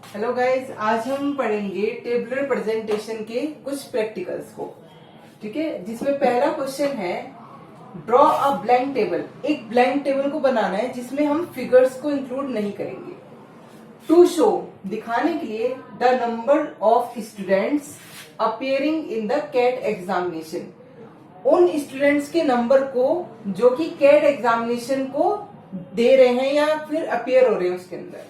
Hello guys, आज हम पढ़ेंगे टेबुलर प्रेजेंटेशन के कुछ प्रैक्टिकल्स को। ठीक है, जिसमें पहला क्वेश्चन है ड्रॉ अ ब्लैंक टेबल। एक ब्लैंक टेबल को बनाना है जिसमें हम फिगर्स को इंक्लूड नहीं करेंगे। टू शो, दिखाने के लिए the number of students appearing in the CAT examination, उन स्टूडेंट्स के नंबर को जो कि कैट एग्जामिनेशन को दे रहे हैं या फिर अपियर हो रहे हैं उसके अंदर,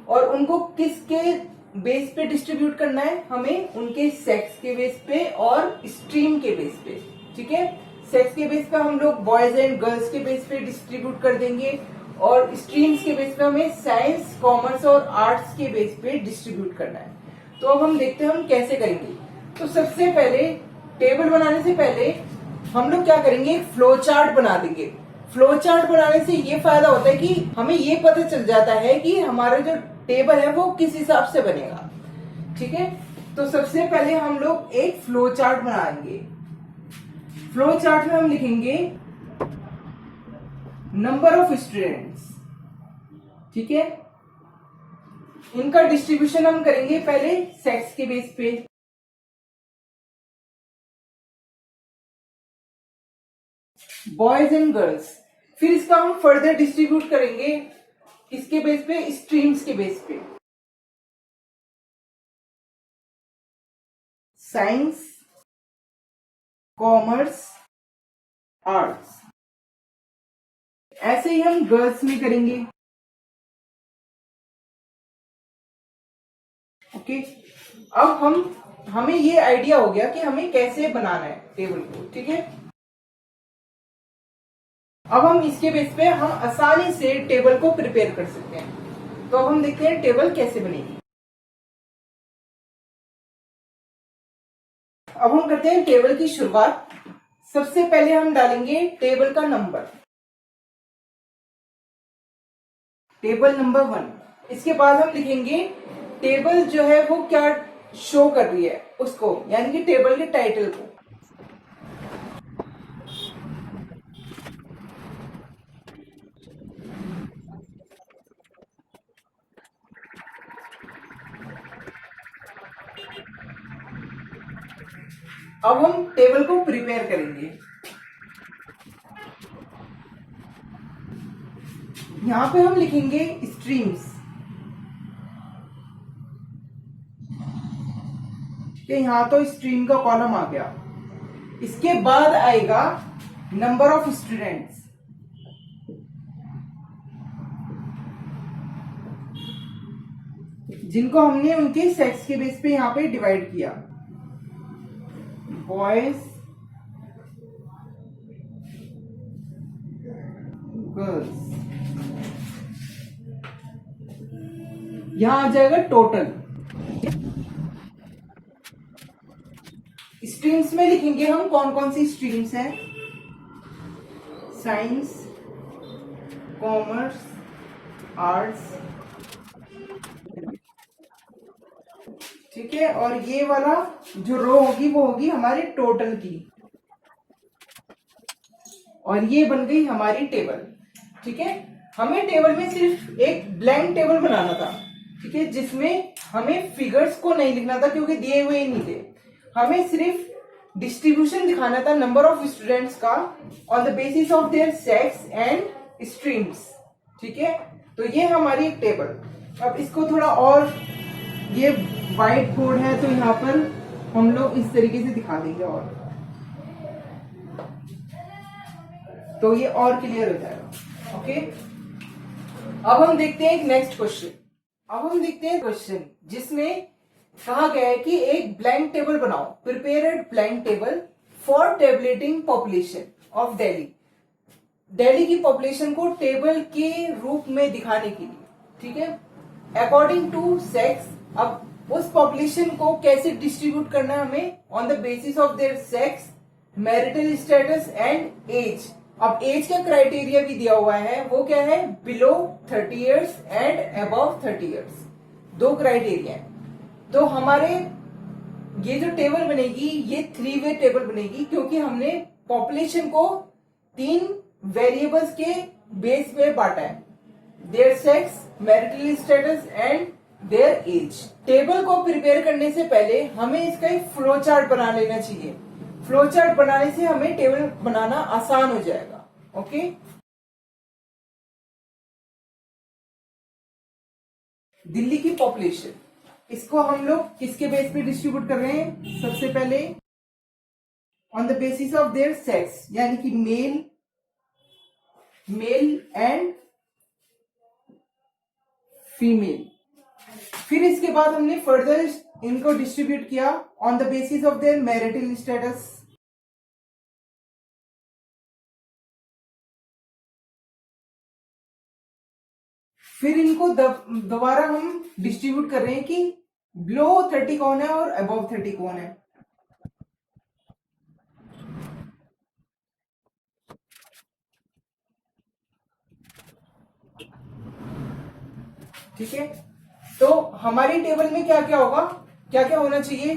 और उनको किसके बेस पे डिस्ट्रीब्यूट करना है, हमें उनके सेक्स के बेस पे और स्ट्रीम के बेस पे। ठीक है, सेक्स के बेस पे हम लोग बॉयज एंड गर्ल्स के बेस पे डिस्ट्रीब्यूट कर देंगे और स्ट्रीम्स के बेस पे हमें साइंस, कॉमर्स और आर्ट्स के बेस पे डिस्ट्रीब्यूट करना है। तो अब हम देखते हैं हम कैसे करेंगे। तो सबसे पहले टेबल बनाने से पहले हम लोग क्या करेंगे, एक फ्लो चार्ट बना देंगे। फ्लो चार्ट बनाने से ये फायदा होता है कि हमें ये पता चल जाता है कि हमारा जो टेबल है वो किस हिसाब से बनेगा। ठीक है, तो सबसे पहले हम लोग एक फ्लो चार्ट बनाएंगे। फ्लो चार्ट में हम लिखेंगे नंबर ऑफ स्टूडेंट्स। ठीक है, इनका डिस्ट्रीब्यूशन हम करेंगे पहले सेक्स के बेस पे। बॉयज एंड गर्ल्स, फिर इसका हम फर्दर डिस्ट्रीब्यूट करेंगे किसके बेस पे, स्ट्रीम्स के बेस पे। साइंस, कॉमर्स, आर्ट्स, ऐसे ही हम गर्ल्स में करेंगे। ओके, अब हमें ये आइडिया हो गया कि हमें कैसे बनाना है टेबल को। ठीक है, अब हम इसके बेस पे हम आसानी से टेबल को प्रिपेयर कर सकते हैं। तो अब हम देखते हैं टेबल कैसे बनेगी। अब हम करते हैं टेबल की शुरुआत। सबसे पहले हम डालेंगे टेबल का नंबर, टेबल नंबर 1। इसके बाद हम लिखेंगे टेबल जो है वो क्या शो कर रही है उसको, यानी कि टेबल के टाइटल को। अब हम टेबल को प्रिपेयर करेंगे। यहां पे हम लिखेंगे स्ट्रीम्स। यहां तो स्ट्रीम का कॉलम आ गया। इसके बाद आएगा नंबर ऑफ स्टूडेंट्स। जिनको हमने उनके सेक्स के बेस पे यहां पे डिवाइड किया, बॉयज, गर्ल्स। यहां आ जाएगा टोटल। स्ट्रीम्स में लिखेंगे हम कौन कौन सी स्ट्रीम्स हैं, साइंस, कॉमर्स, आर्ट्स। ठीक है, और ये वाला जो रो होगी वो होगी हमारे टोटल की, और ये बन गई हमारी टेबल। ठीक है, हमें टेबल में सिर्फ एक ब्लैंक टेबल बनाना था। ठीक है, जिसमें हमें फिगर्स को नहीं लिखना था क्योंकि दिए हुए ही नहीं थे। हमें सिर्फ डिस्ट्रीब्यूशन दिखाना था नंबर ऑफ स्टूडेंट्स का on the basis of their sex and streams. ठीक है, तो ये हमारी एक टेबल। अब इसको थोड़ा और, ये व्हाइट बोर्ड है तो यहाँ पर हम लोग इस तरीके से दिखा देंगे, और तो ये और क्लियर हो जाएगा। ओके, अब हम देखते हैं एक नेक्स्ट क्वेश्चन। अब हम देखते हैं क्वेश्चन जिसमें कहा गया है कि एक ब्लैंक टेबल बनाओ, prepare blank table for tabulating population of Delhi. Delhi की पॉपुलेशन को टेबल के रूप में दिखाने के लिए। ठीक है, अकॉर्डिंग टू सेक्स। अब उस पॉपुलेशन को कैसे डिस्ट्रीब्यूट करना है हमें, on the basis of their sex, marital status and age. अब एज का क्राइटेरिया भी दिया हुआ है, वो क्या है, below 30 years and above 30 years. दो क्राइटेरिया है। तो हमारे ये जो टेबल बनेगी ये 3 वे टेबल बनेगी, क्योंकि हमने पॉपुलेशन को 3 वेरिएबल्स के बेस पे बांटा है, their sex, marital status and their age. Table को प्रिपेयर करने से पहले हमें इसका एक फ्लो चार्ट बना लेना चाहिए। फ्लो चार्ट बनाने से हमें टेबल बनाना आसान हो जाएगा। ओके, दिल्ली की पॉपुलेशन, इसको हम लोग किसके बेस पे डिस्ट्रीब्यूट कर रहे हैं? सबसे पहले on the basis of their sex, यानी कि मेल एंड फीमेल। फिर इसके बाद हमने फर्दर इनको डिस्ट्रीब्यूट किया on the basis of there marital status. फिर इनको दोबारा हम डिस्ट्रीब्यूट कर रहे हैं कि बिलो 30 कौन है और अबव 30 कौन है। ठीक है, तो हमारी टेबल में क्या क्या होगा, क्या क्या होना चाहिए?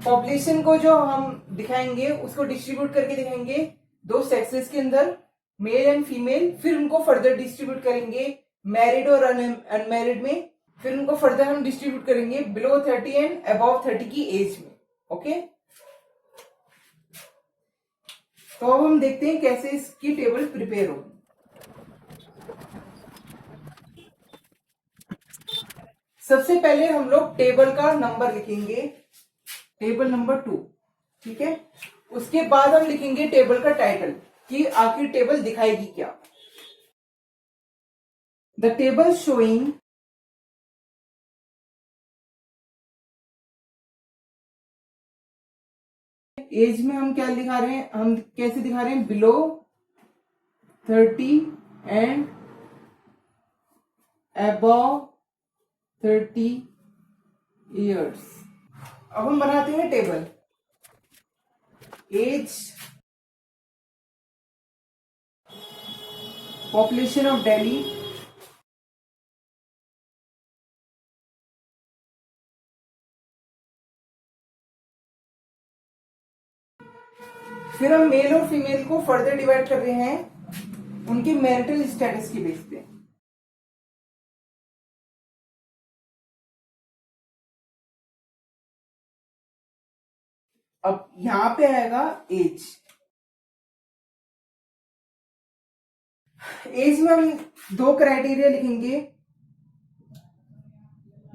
पॉपुलेशन को जो हम दिखाएंगे उसको डिस्ट्रीब्यूट करके दिखाएंगे दो सेक्सेस के अंदर, मेल एंड फीमेल। फिर उनको फर्दर डिस्ट्रीब्यूट करेंगे मैरिड और अनमैरिड में। फिर उनको फर्दर हम डिस्ट्रीब्यूट करेंगे बिलो 30 एंड अबव 30 की एज में। ओके, तो अब हम देखते हैं कैसे इसकी टेबल प्रिपेयर होगी। सबसे पहले हम लोग टेबल का नंबर लिखेंगे, टेबल नंबर 2। ठीक है, उसके बाद हम लिखेंगे टेबल का टाइटल कि आखिर टेबल दिखाएगी क्या। द टेबल शोइंग एज में हम क्या दिखा रहे हैं, हम कैसे दिखा रहे हैं? Below 30 and above 30 years. अब हम बनाते हैं table. Age, population of Delhi, फिर हम मेल और फीमेल को फर्दर डिवाइड कर रहे हैं उनके मैरिटल स्टेटस के बेस पे। अब यहां पे आएगा एज। एज में हम दो क्राइटेरिया लिखेंगे,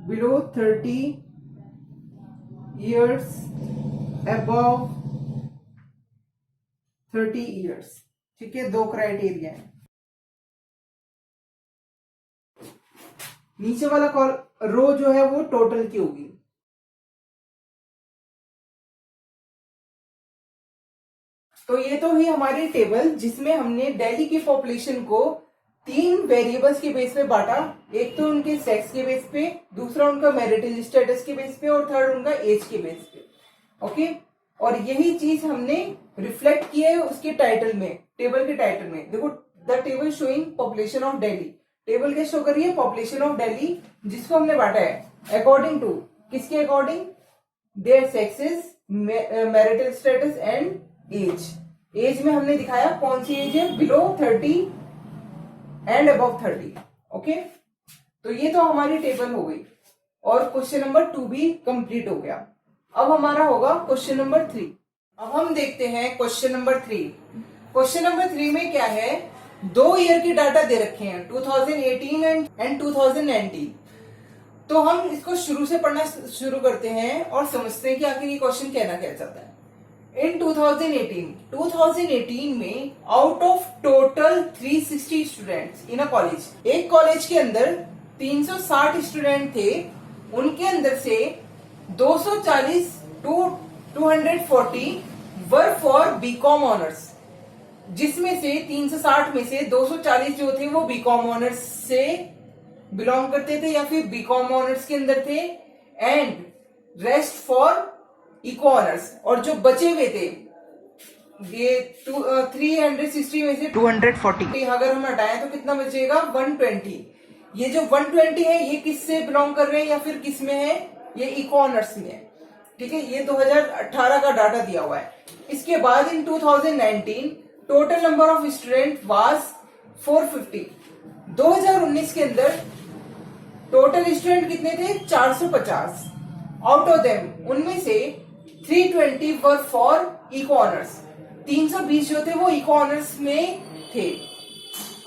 बिलो 30 ईयर्स, अबव 30 ईयर्स। ठीक है, दो क्राइटेरिया है। नीचे वाला रो जो है वो टोटल की होगी। तो ये तो ही हमारी टेबल जिसमें हमने दिल्ली की पॉपुलेशन को 3 वेरिएबल्स के बेस पे बांटा। एक तो उनके सेक्स के बेस पे, दूसरा उनका मैरिटल स्टेटस के बेस पे, और थर्ड उनका एज के बेस पे। ओके, और यही चीज हमने रिफ्लेक्ट किया है उसके टाइटल में, टेबल के टाइटल में। देखो, the table showing population of Delhi. Table क्या शो कर रही है? पॉपुलेशन ऑफ दिल्ली, जिसको हमने बांटा है अकॉर्डिंग टू, किसके according? Their sexes, marital status and age. Age में हमने दिखाया कौन सी एज है, बिलो 30 एंड अबव 30। ओके, तो ये तो हमारी टेबल हो गई और क्वेश्चन नंबर 2 भी कंप्लीट हो गया। अब हमारा होगा क्वेश्चन नंबर 3। अब हम देखते हैं क्वेश्चन नंबर 3। क्वेश्चन नंबर 3 में क्या है? 2 ईयर के डाटा दे रखे हैं, 2018 एंड 2019। तो हम इसको शुरू से पढ़ना शुरू करते हैं और समझते हैं कि आखिर ये क्वेश्चन कहना क्या चाहता है। इन 2018 में out of total 360 students in a college, एक कॉलेज के अंदर 360 स्टूडेंट थे, उनके अंदर से 240 to 240 were for BCom honours, जिसमें से 360 में से 240 जो थे वो बीकॉम ऑनर्स से बिलोंग करते थे या फिर बीकॉम ऑनर्स के अंदर थे, and rest for eco honours. और जो बचे हुए थे ये 360 में से 240 अगर हम हटाएं तो कितना बचेगा? 120। ये जो 120 है ये किससे बिलोंग कर रहे हैं या फिर किस में है? ये इको ऑनर्स में है। ठीक है, ये 2018 का डाटा दिया हुआ है। इसके बाद इन 2019 total number of student was 450। 2019 के अंदर टोटल स्टूडेंट कितने थे? 450। आउट ऑफ देम उनमें से 320 वर फॉर इको ऑनर्स। 320 जो थे वो इको ऑनर्स में थे।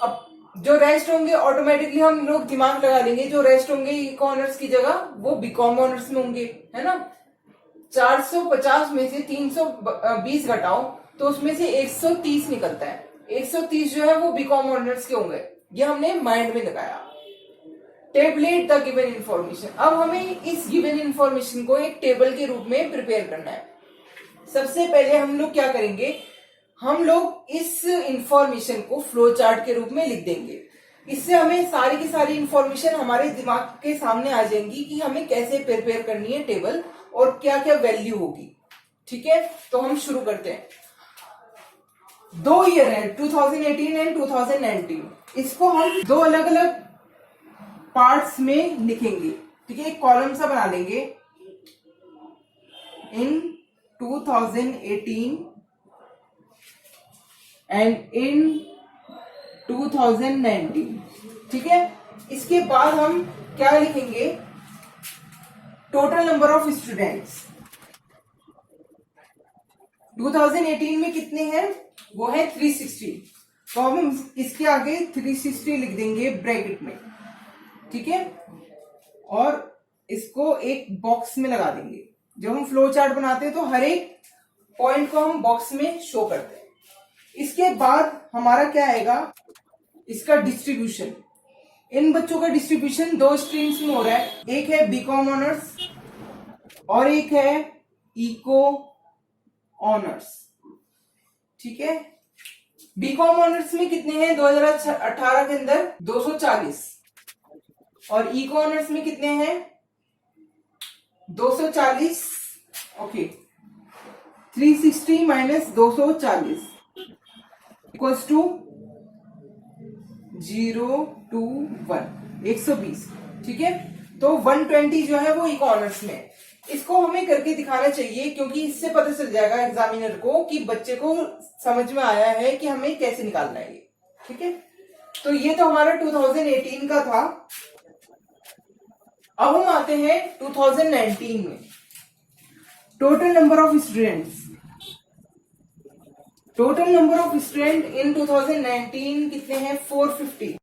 अब जो रेस्ट होंगे ऑटोमेटिकली हम लोग दिमाग लगा लेंगे, जो रेस्ट होंगे इको ऑनर्स की जगह वो बीकॉम ऑनर्स में होंगे, है ना। 450 में से 320 घटाओ तो उसमें से 130 निकलता है। 130 जो है वो बीकॉम ऑनर्स के होंगे। ये हमने माइंड में लगाया। Tablet the given information. अब हमें इस गिवन इंफॉर्मेशन को एक टेबल के रूप में प्रिपेयर करना है। सबसे पहले हम लोग क्या करेंगे, हम लोग इस इंफॉर्मेशन को फ्लो चार्ट के रूप में लिख देंगे। इससे हमें सारी की सारी इंफॉर्मेशन हमारे दिमाग के सामने आ जाएंगी कि हमें कैसे प्रिपेयर करनी है टेबल और क्या क्या वैल्यू होगी। ठीक है, तो हम शुरू करते हैं। 2 ईयर है 2018 एंड 2019। इसको हम 2 अलग अलग पार्ट्स में लिखेंगे। ठीक है, एक कॉलम सा बना लेंगे। इन 2018 एंड इन 2019। ठीक है, इसके बाद हम क्या लिखेंगे, टोटल नंबर ऑफ स्टूडेंट्स। 2018 में कितने हैं, वो है 360। तो हम इसके आगे 360 लिख देंगे ब्रैकेट में। ठीक है, और इसको एक बॉक्स में लगा देंगे। जब हम फ्लो चार्ट बनाते हैं तो हर एक पॉइंट को हम बॉक्स में शो करते हैं। इसके बाद हमारा क्या आएगा, इसका डिस्ट्रीब्यूशन। इन बच्चों का डिस्ट्रीब्यूशन 2 स्ट्रीम्स में हो रहा है। एक है बीकॉम ऑनर्स और एक है इको ऑनर्स। ठीक है, बीकॉम ऑनर्स में कितने हैं 2018 के अंदर 240 और इको ऑनर्स में कितने हैं 240। Okay, 360 minus 240 equals to 0 to 1, 120। ठीक है, तो 120 जो है वो इको ऑनर्स में। इसको हमें करके दिखाना चाहिए क्योंकि इससे पता चल जाएगा एग्जामिनर को कि बच्चे को समझ में आया है कि हमें कैसे निकालना है ये। ठीक है, तो ये तो हमारा 2018 का था। अब हम आते हैं 2019 में। Total number of students. Total number of student in 2019 कितने हैं 450।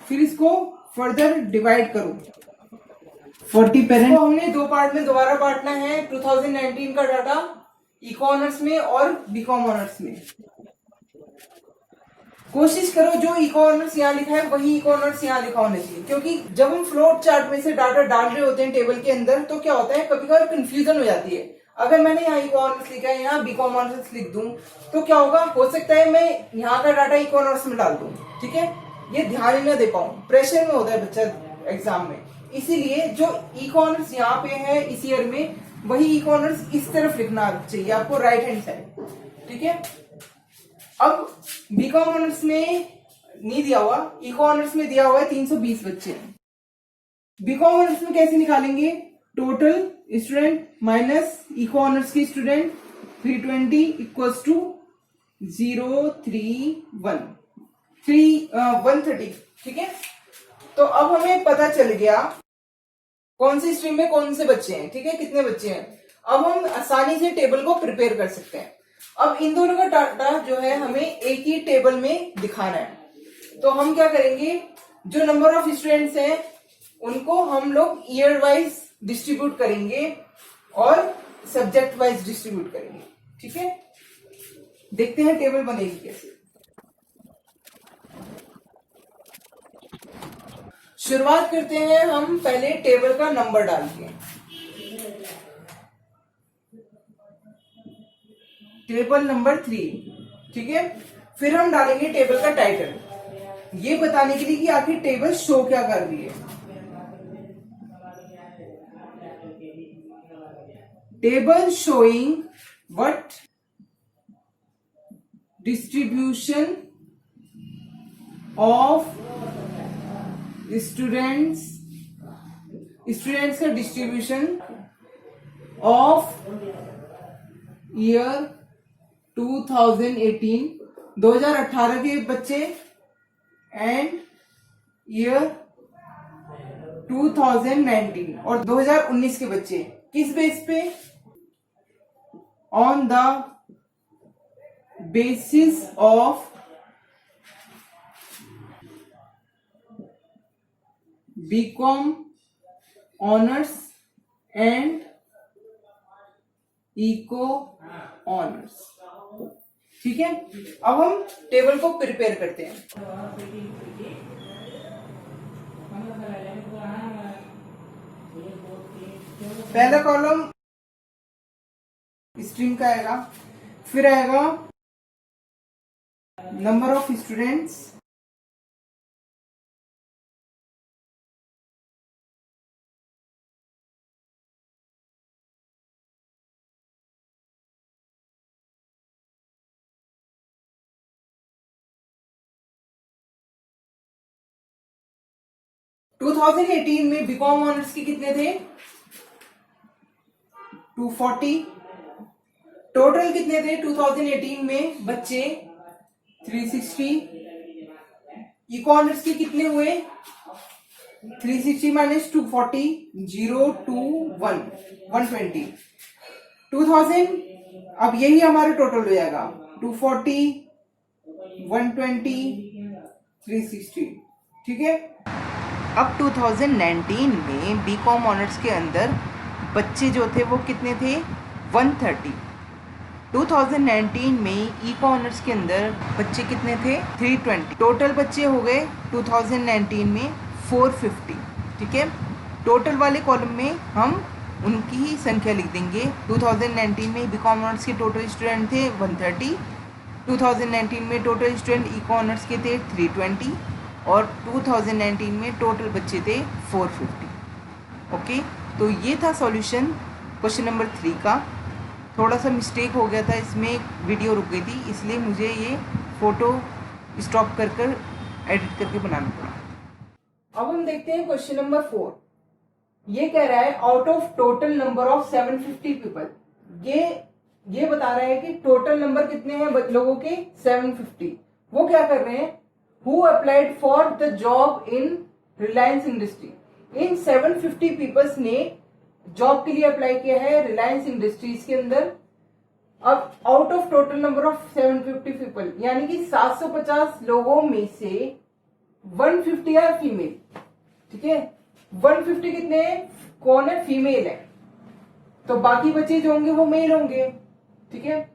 फिर इसको फर्दर डिवाइड करो। 40 पेरेंट को हमने 2 पार्ट में दोबारा बांटना है। 2019 का डाटा इको ऑनर्स में और बीकॉम ऑनर्स में। कोशिश करो जो इको ऑनर्स यहाँ लिखा है वही इको ऑनर्स यहाँ लिखा होना चाहिए, क्योंकि जब हम फ्लोट चार्ट में से डाटा डाल रहे होते हैं टेबल के अंदर तो क्या होता है, कभी कभी कंफ्यूजन हो जाती है। अगर मैंने यहाँ इको ऑनर्स लिखा है, यहाँ बीकॉम ऑनर्स लिख दूं तो क्या होगा, हो सकता है मैं यहाँ का डाटा इको ऑनर्स में डाल दूं। ठीक है, ये ध्यान ही न दे पाऊं, प्रेशर में होता है बच्चा एग्जाम में। इसीलिए जो इको ऑनर्स यहाँ पे है इस ईयर में, वही इको ऑनर्स इस तरफ लिखना चाहिए आपको, राइट हैंड साइड। ठीक है, अब बीकॉम ऑनर्स में नहीं दिया हुआ, इको ऑनर्स में दिया हुआ है 320 बच्चे हैं। बीकॉम ऑनर्स में कैसे निकालेंगे, total student minus eco honours के स्टूडेंट 320 इक्वल्स टू 130। ठीक है, तो अब हमें पता चल गया कौन सी स्ट्रीम में कौन से बच्चे हैं। ठीक है, कितने बच्चे हैं। अब हम आसानी से टेबल को प्रिपेयर कर सकते हैं। अब इन दोनों का डाटा जो है हमें एक ही टेबल में दिखाना है। तो हम क्या करेंगे, जो नंबर ऑफ स्टूडेंट्स हैं उनको हम लोग ईयर वाइज डिस्ट्रीब्यूट करेंगे और सब्जेक्ट वाइज डिस्ट्रीब्यूट करेंगे। ठीक है, देखते हैं टेबल बनेगी कैसे। शुरुआत करते हैं हम पहले टेबल का नंबर डाल के। Table number 3। ठीक है, फिर हम डालेंगे टेबल का टाइटल, ये बताने के लिए कि आखिर टेबल शो क्या कर रही है। Table showing what distribution of students का डिस्ट्रीब्यूशन ऑफ ईयर 2018 के बच्चे एंड ईयर 2019 और 2019 के बच्चे किस बेस पे? On the basis of BCom honours and eco honours. ठीक है, अब हम टेबल को प्रिपेयर करते हैं। पहला कॉलम स्ट्रीम का आएगा, फिर आएगा नंबर ऑफ स्टूडेंट्स, टू 2018 में बीकॉम ऑनर्स के कितने थे? 240। टोटल कितने थे 2018 में बच्चे? 360। इको ऑनर्स के कितने हुए? 360 माइनस 240, 0 2 1 120। 2000, अब यही हमारा टोटल हो जाएगा 240 120 360। ठीक है, अब 2019 में बीकॉम ऑनर्स के अंदर बच्चे जो थे वो कितने थे? 130। 2019 में इको ऑनर्स के अंदर बच्चे कितने थे? 320। टोटल बच्चे हो गए 2019 में 450। ठीक है, टोटल वाले कॉलम में हम उनकी ही संख्या लिख देंगे। 2019 में बीकॉम ऑनर्स के टोटल स्टूडेंट थे 130, 2019 में टोटल स्टूडेंट इको ऑनर्स के थे 320 और 2019 में टोटल बच्चे थे 450। ओके, तो ये था सॉल्यूशन क्वेश्चन नंबर 3 का। थोड़ा सा मिस्टेक हो गया था, इसमें वीडियो रुक गई थी, इसलिए मुझे ये फ़ोटो स्टॉप कर एडिट करके बनाना पड़ा। अब हम देखते हैं क्वेश्चन नंबर 4। ये कह रहा है out of total number of 750 people, ये बता रहा है कि टोटल नंबर कितने हैं लोगों के? 750। वो क्या कर रहे हैं? Who applied for the job in Reliance industry. इन 750 पीपल्स ने जॉब के लिए अप्लाई किया है रिलायंस इंडस्ट्रीज के अंदर। अब out of total number of 750 people, यानी कि 750 लोगों में से 150 आर फीमेल। ठीक है, 150 कितने हैं? कौन है? फीमेल है, तो बाकी बच्चे जो होंगे वो मेल होंगे। ठीक है,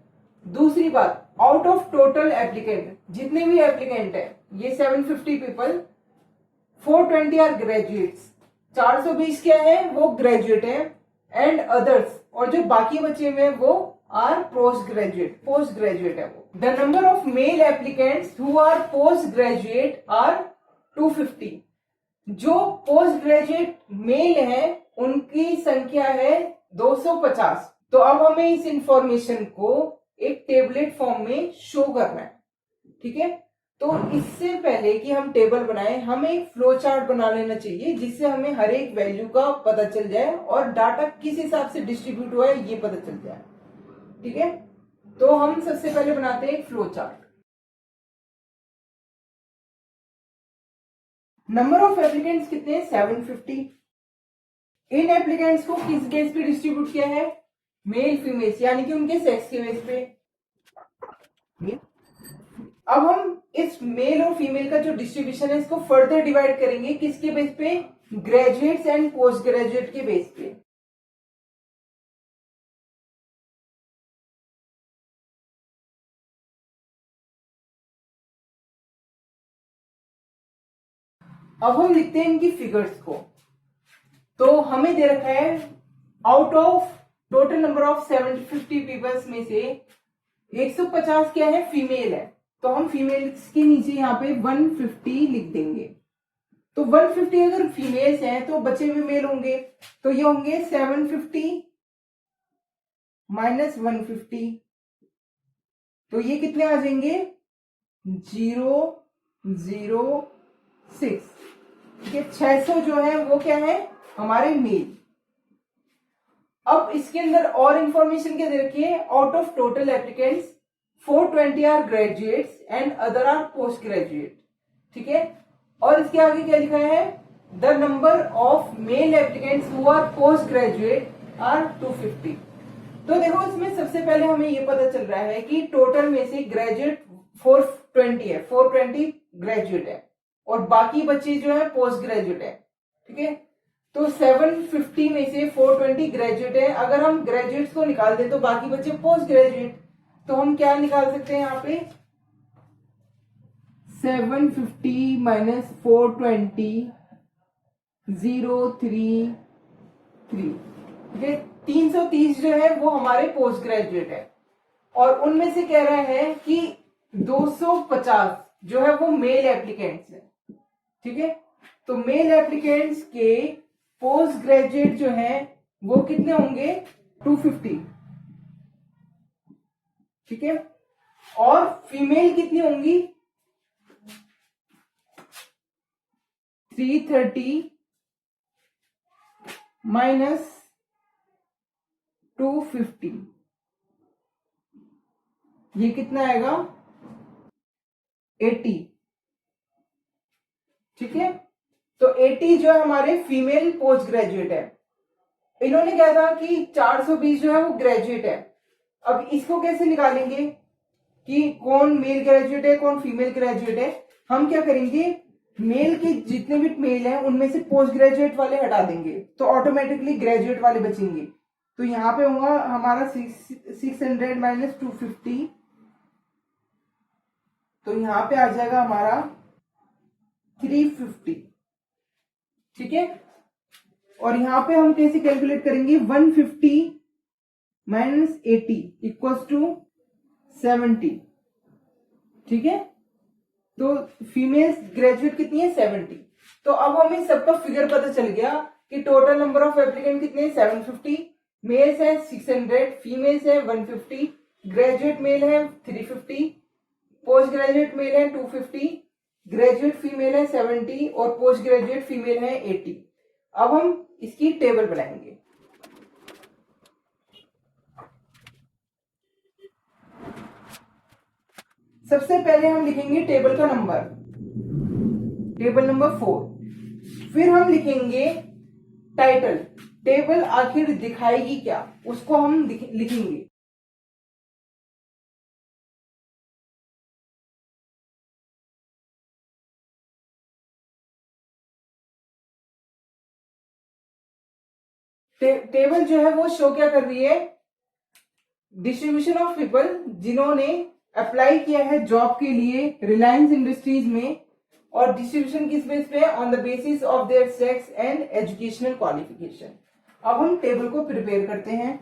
दूसरी बात, आउट ऑफ टोटल एप्लीकेंट, जितने भी एप्लीकेंट है ये 750 पीपल, 420 आर ग्रेजुएट्स। 420 क्या है? वो ग्रेजुएट है। एंड अदर्स, और जो बाकी बचे हुए हैं वो आर पोस्ट ग्रेजुएट है वो। The number of male applicants who are post graduate are 250। जो पोस्ट ग्रेजुएट मेल है उनकी संख्या है 250। तो अब हमें इस इंफॉर्मेशन को एक टेबलेट फॉर्म में शो करना है। ठीक है, तो इससे पहले कि हम टेबल बनाएं, हमें एक फ्लो चार्ट बना लेना चाहिए जिससे हमें हर एक वैल्यू का पता चल जाए और डाटा किस हिसाब से डिस्ट्रीब्यूट हुआ है ये पता चल जाए। ठीक है, तो हम सबसे पहले बनाते हैं एक flow chart. Number of applicants कितने हैं? 750। इन एप्लीकेंट्स को किस बेस पे डिस्ट्रीब्यूट किया है? मेल फीमेल, यानी कि उनके सेक्स के बेस पे। अब हम इस मेल और फीमेल का जो डिस्ट्रीब्यूशन है इसको फर्दर डिवाइड करेंगे किसके बेस पे? ग्रेजुएट्स एंड पोस्ट ग्रेजुएट के बेस पे। अब हम लिखते हैं इनकी फिगर्स को। तो हमें दे रखा है out of total number of 750 peoples में से 150 क्या है? फीमेल है, तो हम फीमेल्स के नीचे यहाँ पे 150 लिख देंगे। तो 150 अगर फीमेल्स हैं तो बचे हुए मेल होंगे, तो ये होंगे 750 माइनस 150, तो ये कितने आ जाएंगे? 006। ठीक है, 600 जो है वो क्या है? हमारे मेल। अब इसके अंदर और इंफॉर्मेशन क्या दे रखी है? Out of total applicants 420 are graduates and other are post graduate. ठीक है, और इसके आगे क्या लिखा है? The number of male applicants who are post graduate are 250। तो देखो इसमें सबसे पहले हमें ये पता चल रहा है कि टोटल में से ग्रेजुएट 420 है, 420 ग्रेजुएट है और बाकी बच्चे जो है पोस्ट ग्रेजुएट है। ठीक है, तो 750 में से 420 ग्रेजुएट है। अगर हम ग्रेजुएट्स को निकाल दें तो बाकी बच्चे पोस्ट ग्रेजुएट, तो हम क्या निकाल सकते हैं यहाँ पे 750 माइनस 420 033। ठीक है, 330 जो है वो हमारे पोस्ट ग्रेजुएट है और उनमें से कह रहा है कि 250 जो है वो मेल एप्लीकेंट्स है। ठीक है, तो मेल एप्लीकेंट्स के पोस्ट ग्रेजुएट जो है वो कितने होंगे 250। ठीक है, और फीमेल कितनी होंगी 330 माइनस 250, ये कितना आएगा 80। ठीक है, तो 80 जो है हमारे फीमेल पोस्ट ग्रेजुएट है। इन्होंने कहा था कि 420 जो है वो ग्रेजुएट है। अब इसको कैसे निकालेंगे कि कौन मेल ग्रेजुएट है कौन फीमेल ग्रेजुएट है? हम क्या करेंगे, मेल के जितने भी मेल हैं उनमें से पोस्ट ग्रेजुएट वाले हटा देंगे तो ऑटोमेटिकली ग्रेजुएट वाले बचेंगे। तो यहाँ पे होगा हमारा 600 माइनस 250, तो यहाँ पे आ जाएगा हमारा 350। ठीक है, और यहाँ पे हम कैसे कैलकुलेट करेंगे 150 माइनस 80 इक्वल्स टू 70। ठीक है, तो फीमेल ग्रेजुएट कितनी है 70। तो अब हमें सबका फिगर पता चल गया कि टोटल नंबर ऑफ एप्लीकेंट कितने 750, मेल्स है 600, फीमेल्स है 150, ग्रेजुएट मेल है 350, पोस्ट ग्रेजुएट मेल है 250, ग्रेजुएट फीमेल है 70 और पोस्ट ग्रेजुएट फीमेल है 80। अब हम इसकी टेबल बनाएंगे। सबसे पहले हम लिखेंगे टेबल का नंबर, टेबल नंबर 4। फिर हम लिखेंगे टाइटल, टेबल आखिर दिखाएगी क्या उसको हम लिखेंगे। टेबल जो है वो शो क्या कर रही है, डिस्ट्रीब्यूशन ऑफ पीपल जिन्होंने अप्लाई किया है जॉब के लिए रिलायंस इंडस्ट्रीज में, और डिस्ट्रीब्यूशन किस बेस पे, on the basis of their sex and educational qualification. अब हम टेबल को प्रिपेयर करते हैं।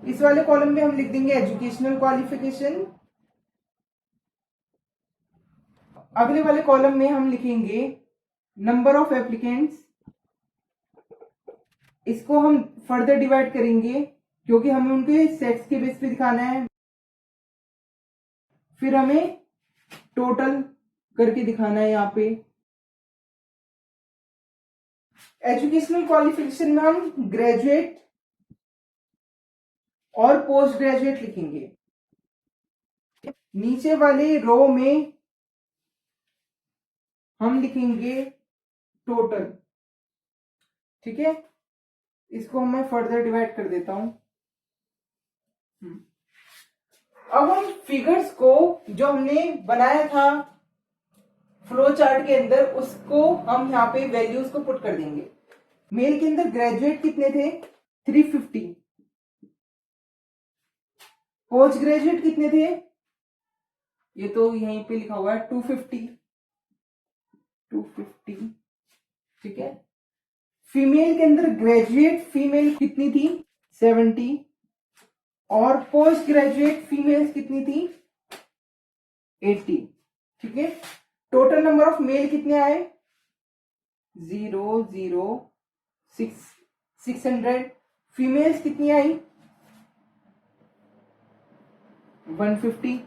इस वाले कॉलम में हम लिख देंगे एजुकेशनल क्वालिफिकेशन, अगले वाले कॉलम में हम लिखेंगे नंबर ऑफ एप्लीकेंट्स। इसको हम फर्दर डिवाइड करेंगे क्योंकि हमें उनके सेक्स के बेस पे दिखाना है। फिर हमें टोटल करके दिखाना है यहाँ पे। एजुकेशनल क्वालिफिकेशन में हम ग्रेजुएट और पोस्ट ग्रेजुएट लिखेंगे। नीचे वाले रो में हम लिखेंगे टोटल। ठीक है, इसको मैं फर्दर डिवाइड कर देता हूं। अब हम फिगर्स को जो हमने बनाया था फ्लो चार्ट के अंदर उसको हम यहाँ पे वैल्यूज को पुट कर देंगे। मेल के अंदर ग्रेजुएट कितने थे 350, पोस्ट ग्रेजुएट कितने थे, ये तो यहीं पे लिखा हुआ है 250। ठीक है, फीमेल के अंदर ग्रेजुएट फीमेल कितनी थी 70 और पोस्ट ग्रेजुएट फीमेल्स कितनी थी 80। ठीक है, टोटल नंबर ऑफ मेल कितने आए 600, फीमेल्स कितनी आई 150।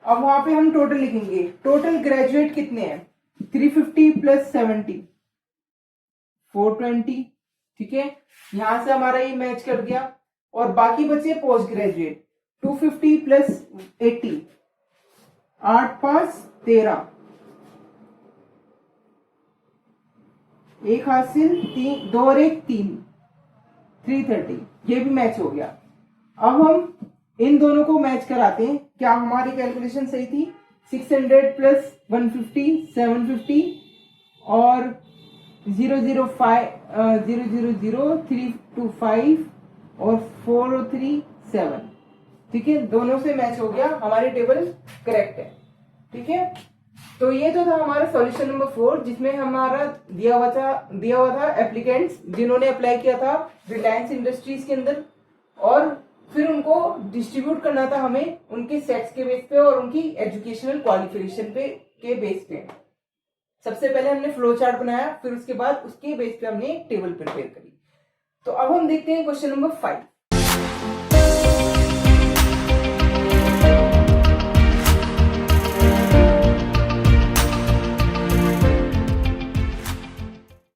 अब वहां पे हम टोटल लिखेंगे, टोटल ग्रेजुएट कितने हैं 350 प्लस 70 420। ठीक है, यहां से हमारा ये मैच कर गया। और बाकी बचे पोस्ट ग्रेजुएट 250 प्लस 80 8 5 13 एक हासिल, 3, 2 और 1 3, 330, ये भी मैच हो गया। अब हम इन दोनों को मैच कराते हैं। क्या हमारी कैलकुलेशन सही थी? 600 प्लस 150 750 और 005 0000325 और 4037, ठीक है, दोनों से मैच हो गया, हमारी टेबल करेक्ट है। ठीक है, तो ये तो था हमारा सॉल्यूशन नंबर 4, जिसमें हमारा दिया हुआ था एप्लीकेंट्स जिन्होंने अप्लाई किया था रिलायंस इंडस्ट्रीज के अंदर, और फिर उनको डिस्ट्रीब्यूट करना था हमें उनके सेट्स के बेस पे और उनकी एजुकेशनल क्वालिफिकेशन पे के बेस पे। सबसे पहले हमने फ्लो चार्ट बनाया, फिर उसके बाद उसके बेस पे हमने एक टेबल प्रिपेयर करी। तो अब हम देखते हैं क्वेश्चन नंबर 5।